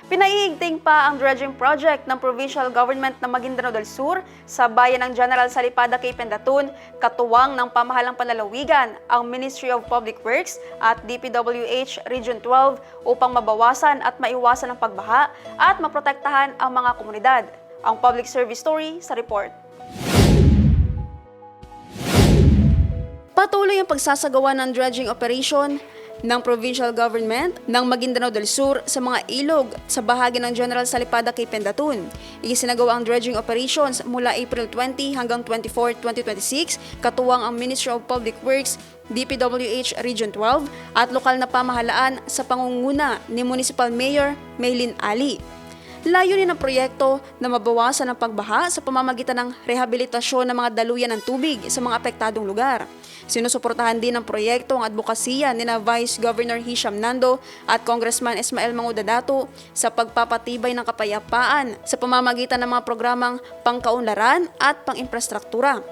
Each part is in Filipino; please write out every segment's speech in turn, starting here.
Pinaiigting pa ang dredging project ng provincial government ng Maguindanao del Sur sa bayan ng General Salipada kay Pendatun, katuwang ng pamahalang panlalawigan, ang Ministry of Public Works at DPWH Region 12 upang mabawasan at maiwasan ang pagbaha at maprotektahan ang mga komunidad. Ang public service story sa report. Patuloy ang pagsasagawa ng dredging operation ng provincial government ng Maguindanao del Sur sa mga ilog sa bahagi ng General Salipada kay Pendatun. Isinagawa ang dredging operations mula April 20 hanggang 24, 2026, katuwang ang Ministry of Public Works, DPWH Region 12 at lokal na pamahalaan sa pangunguna ni Municipal Mayor Maylin Ali. Layunin ng proyekto na mabawasan ang pagbaha sa pamamagitan ng rehabilitasyon ng mga daluyan ng tubig sa mga apektadong lugar. Sinusuportahan din ng proyekto ang advokasya ni Vice Governor Hisham Nando at Congressman Ismael Mangudadato sa pagpapatibay ng kapayapaan sa pamamagitan ng mga programang pangkaunlaran at pang-infrastruktura.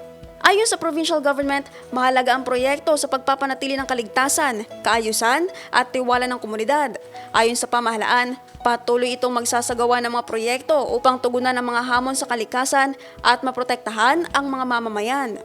Ayon sa provincial government, mahalaga ang proyekto sa pagpapanatili ng kaligtasan, kaayusan at tiwala ng komunidad. Ayon sa pamahalaan, patuloy itong magsasagawa ng mga proyekto upang tugunan ang mga hamon sa kalikasan at maprotektahan ang mga mamamayan.